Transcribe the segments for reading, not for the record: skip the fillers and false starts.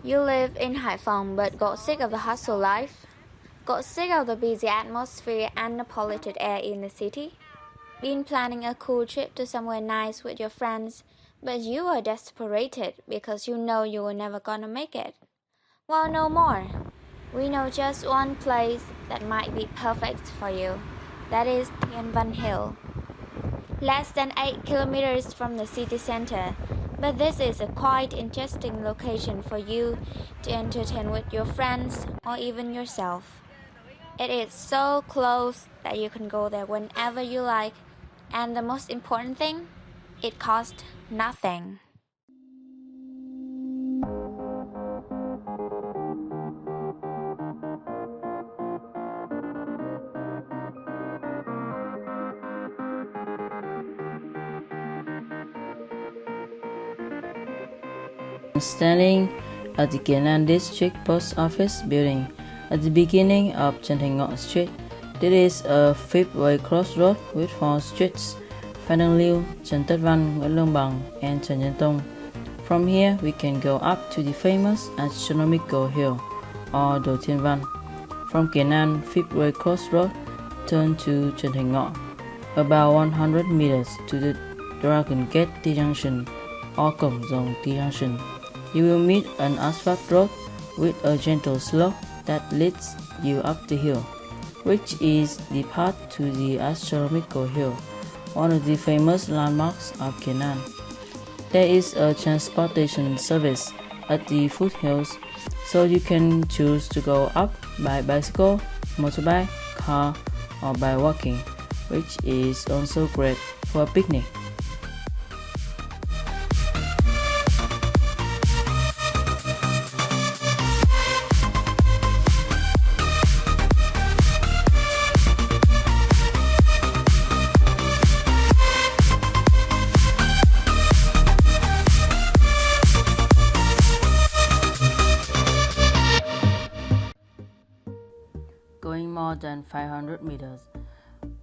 You live in Haiphong but got sick of the hustle life? Got sick of the busy atmosphere and the polluted air in the city? Been planning a cool trip to somewhere nice with your friends, but you are desperate because you know you were never gonna make it? Well, no more. We know just one place that might be perfect for you. That is Thiên Văn Hill. Less than 8 kilometers from the city center, but this is a quite interesting location for you to entertain with your friends or even yourself. It is so close that you can go there whenever you like, and the most important thing, it costs nothing. I'm standing at the Kenan District Post Office building at the beginning of Trần Thành Ngọ Street. This is a fifth-way crossroad with 4 streets: Phan Đăng Lưu, Trần Tất Văn, Nguyễn Lương Bằng, and Trần Nhân Tông. From here, we can go up to the famous astronomical hill, or Đồi Thiên Văn. From Kenan fifth-way crossroad, turn to Trần Thành Ngọ, about 100 meters to the Dragon Gate T-junction, or Cổng Rồng T-junction. You will meet an asphalt road with a gentle slope that leads you up the hill, which is the path to the astronomical hill, one of the famous landmarks of Kenan. There is a transportation service at the foothills, so you can choose to go up by bicycle, motorbike, car, or by walking, which is also great for a picnic. Going more than 500 meters,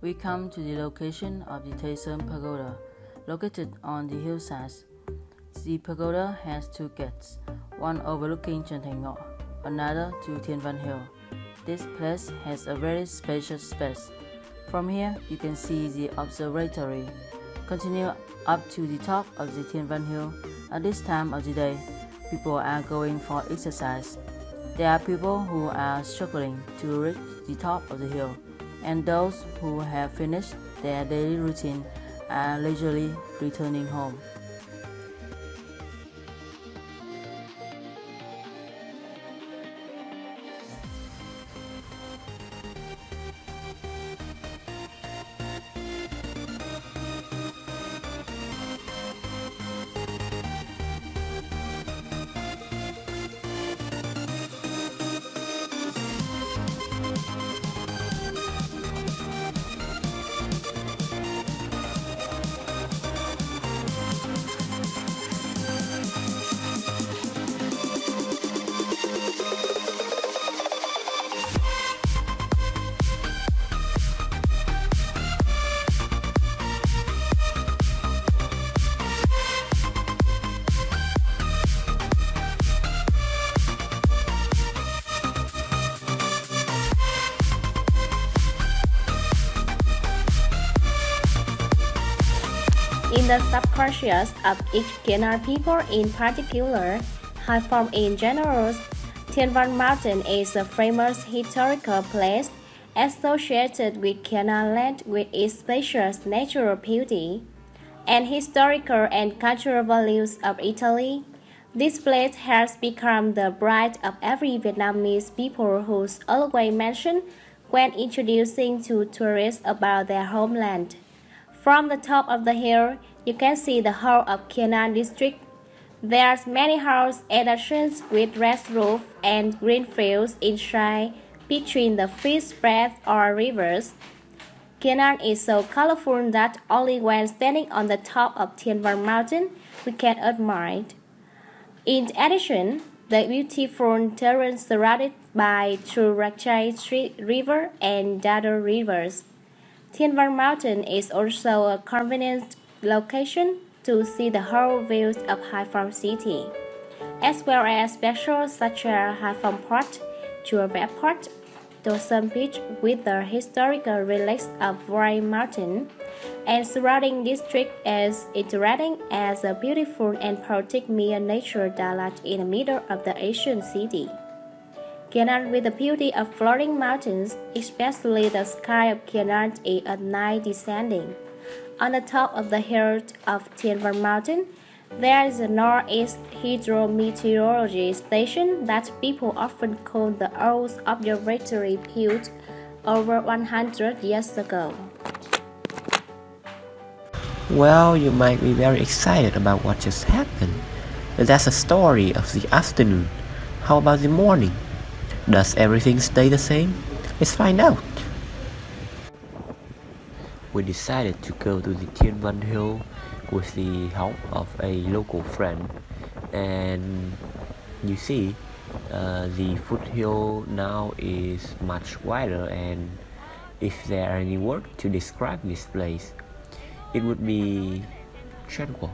we come to the location of the Thay Sơn Pagoda, located on the hillside. The pagoda has 2 gates, one overlooking Trần Thành Ngọ, another to Thiên Văn Hill. This place has a very spacious space. From here, you can see the observatory. Continue up to the top of the Thiên Văn Hill. At this time of the day, people are going for exercise. There are people who are struggling to reach the top of the hill, and those who have finished their daily routine are leisurely returning home. In the subconscious of each Kenan people in particular, Haiphong in general, Thiên Văn Mountain is a famous historical place associated with Kenan land with its spacious natural beauty and historical and cultural values of Italy. This place has become the pride of every Vietnamese people who's always mentioned when introducing to tourists about their homeland. From the top of the hill, you can see the whole of Kenan district. There's many house additions with red roof and green fields inside between the fish spread or rivers. Kenan is so colorful that only when standing on the top of Thiên Văn Mountain we can admire it. In addition, the beautiful terrain surrounded by Churachai River and other rivers. Thiên Văn Mountain is also a convenient location to see the whole views of Haiphong city. as well as specials such as Hai Phong Port, Chùa Vẽ Port, Do Sum Beach with the historical relics of Roaring Mountain, and surrounding district is interacting as a beautiful and poetic mere nature Dalat in the middle of the ancient city. Kianan with the beauty of floating mountains, especially the sky of Kianan is at night descending. On the top of the hill of Thiên Văn Mountain, there is a Northeast Hydrometeorology Station that people often call the old observatory built over 100 years ago. Well, you might be very excited about what just happened. But that's a story of the afternoon. How about the morning? Does everything stay the same? Let's find out. We decided to go to the Thiên Văn Hill with the help of a local friend, and you see the foothill now is much wider, and if there are any word to describe this place, it would be tranquil.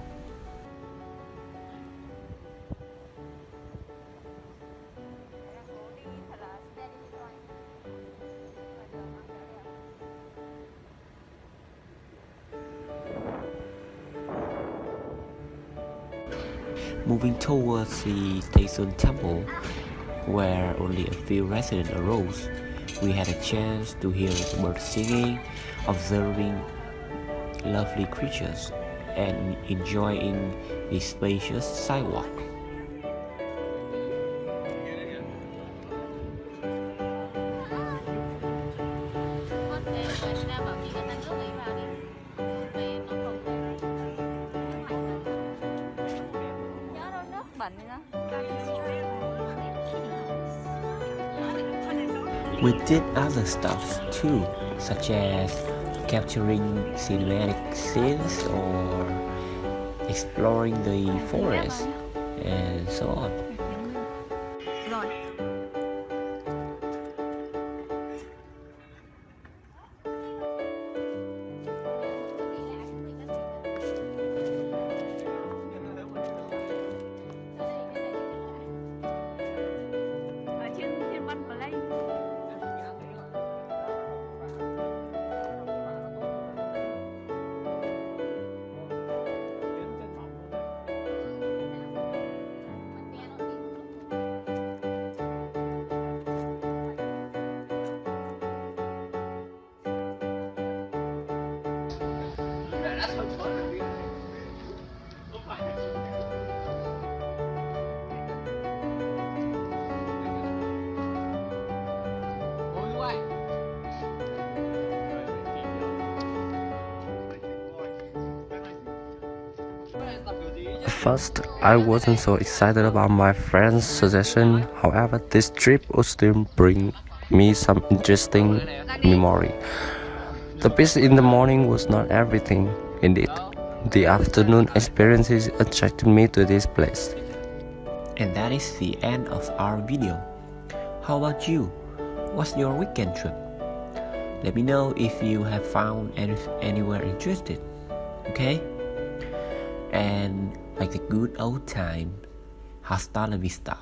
Moving towards the Taesun Temple, where only a few residents arose, we had a chance to hear birds singing, observing lovely creatures, and enjoying the spacious sidewalk. We did other stuff too, such as capturing cinematic scenes or exploring the forest and so on. At first, I wasn't so excited about my friend's suggestion. However, this trip would still bring me some interesting memory. The peace in the morning was not everything. Indeed, the afternoon experiences attracted me to this place. And that is the end of our video. How about you? What's your weekend trip? Let me know if you have found anywhere interested. Okay? And like the good old time, hasta la vista.